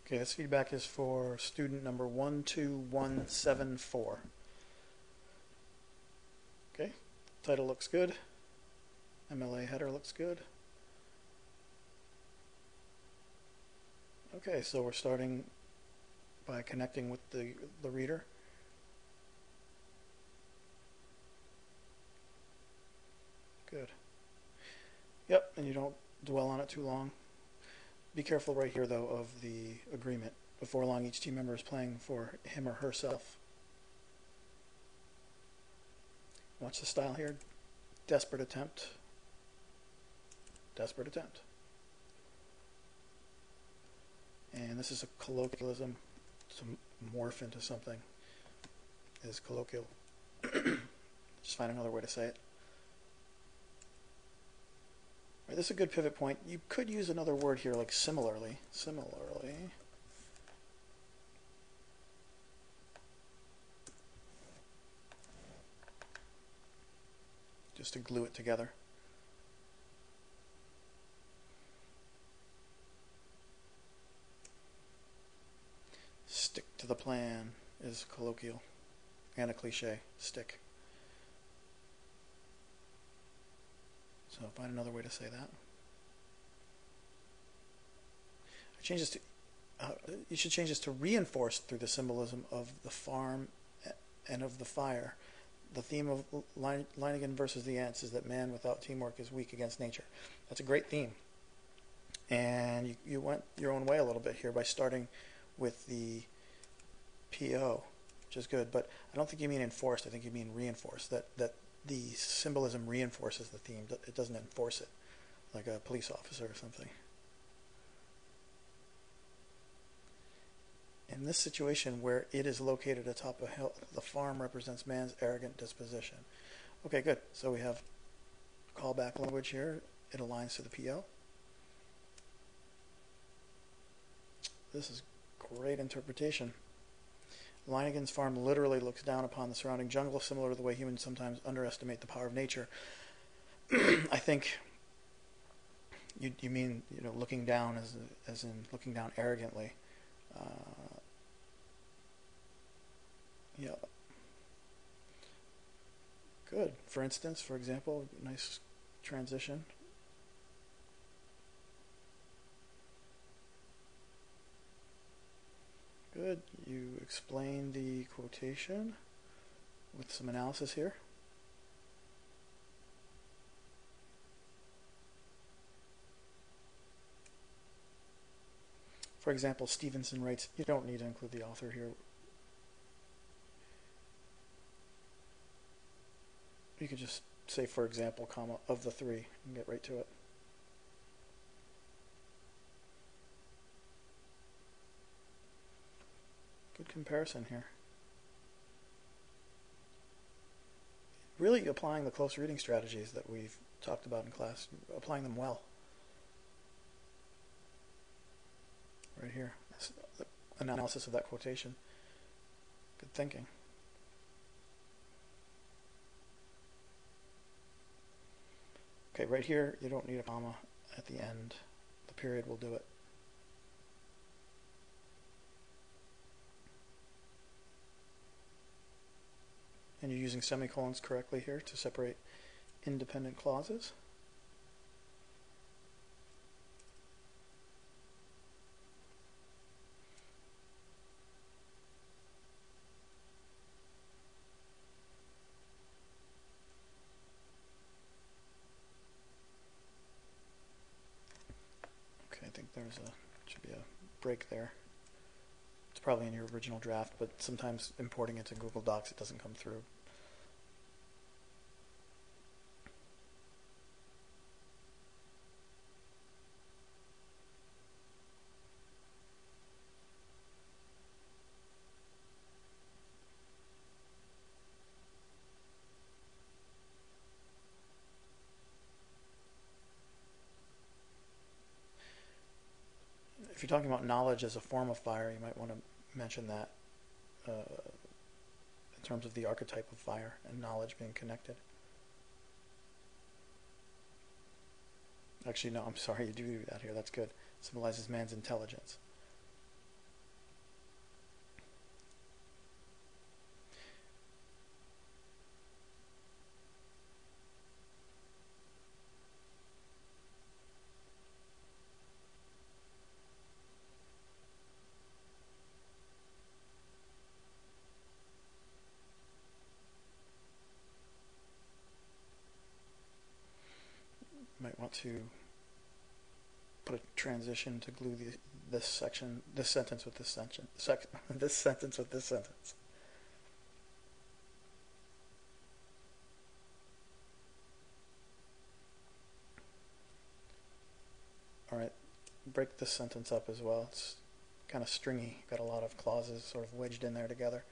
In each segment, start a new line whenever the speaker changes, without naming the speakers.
Okay, this feedback is for student number 12174. Okay, title looks good. MLA header looks good. Okay, so we're starting by connecting with the reader. Good. Yep, and you don't dwell on it too long. Be careful right here, though, of the agreement. Before long, each team member is playing for him or herself. Watch the style here. Desperate attempt. Desperate attempt. And this is a colloquialism to morph into something. It is colloquial. Just find another way to say it. Right, this is a good pivot point. You could use another word here like similarly. Similarly. Just to glue it together. Stick to the plan is colloquial and a cliche. Stick. So find another way to say that. I change this to. You should change this to reinforce through the symbolism of the farm and of the fire. The theme of Leiningen versus the Ants is that man without teamwork is weak against nature. That's a great theme. And you went your own way a little bit here by starting with the PO, which is good. But I don't think you mean enforced. I think you mean reinforced. That the symbolism reinforces the theme. It doesn't enforce it, like a police officer or something. In this situation where it is located atop a hill, the farm represents man's arrogant disposition. Okay, good. So we have callback language here. It aligns to the PO. This is great interpretation. Leiningen's farm literally looks down upon the surrounding jungle, similar to the way humans sometimes underestimate the power of nature. I think you mean looking down as in looking down arrogantly. Yeah. Good. For instance, for example, nice transition. Good. You explain the quotation with some analysis here. For example, Stevenson writes, you don't need to include the author here. You could just say, for example, comma, of the three, and get right to it. Good comparison here. Really applying the close reading strategies that we've talked about in class, applying them well. Right here, analysis of that quotation. Good thinking. Okay, right here, you don't need a comma at the end. The period will do it. And you're using semicolons correctly here to separate independent clauses. Okay, I think should be a break there. It's probably in your original draft, but sometimes importing it to Google Docs, it doesn't come through. If you're talking about knowledge as a form of fire, you might want to mention that in terms of the archetype of fire and knowledge being connected. Actually, no, I'm sorry, you do that here. That's good. It symbolizes man's intelligence. to put a transition to glue this sentence with this sentence, this sentence with this sentence. All right, break this sentence up as well. It's kind of stringy, got a lot of clauses sort of wedged in there together.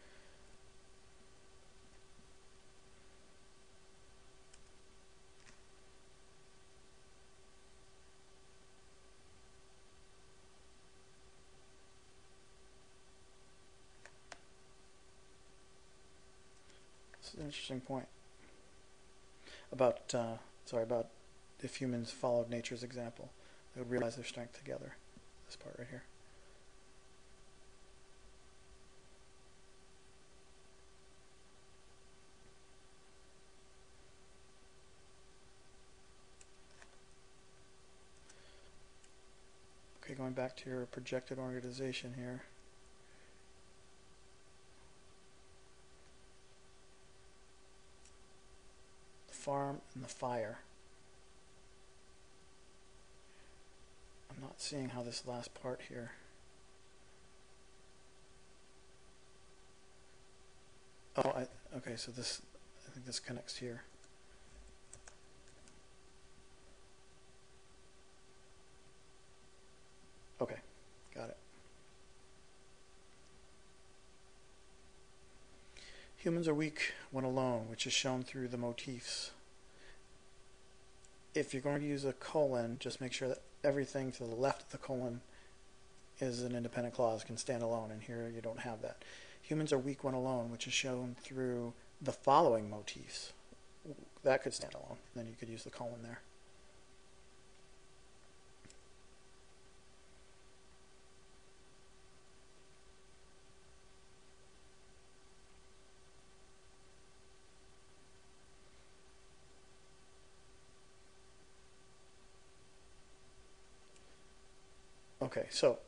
This is an interesting point about about if humans followed nature's example, they would realize their strength together. This part right here. Okay, going back to your projected organization here. The farm and the fire. I'm not seeing how this last part here. Oh, okay, so this, I think this connects here. Okay, got it. Humans are weak when alone, which is shown through the motifs. If you're going to use a colon, just make sure that everything to the left of the colon is an independent clause, can stand alone, and here you don't have that. Humans are weak when alone, which is shown through the following motifs. That could stand alone. Then you could use the colon there. Okay, so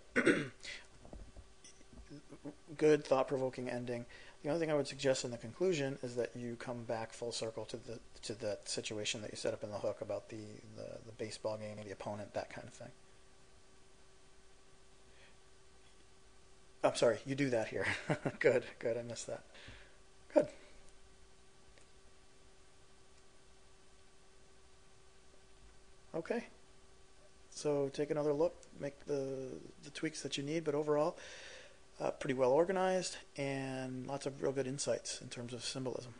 good thought-provoking ending. The only thing I would suggest in the conclusion is that you come back full circle to that situation that you set up in the hook about the baseball game, the opponent, that kind of thing. I'm sorry, you do that here. Good, I missed that. Good. Okay. So take another look, make the tweaks that you need, but overall, pretty well organized and lots of real good insights in terms of symbolism.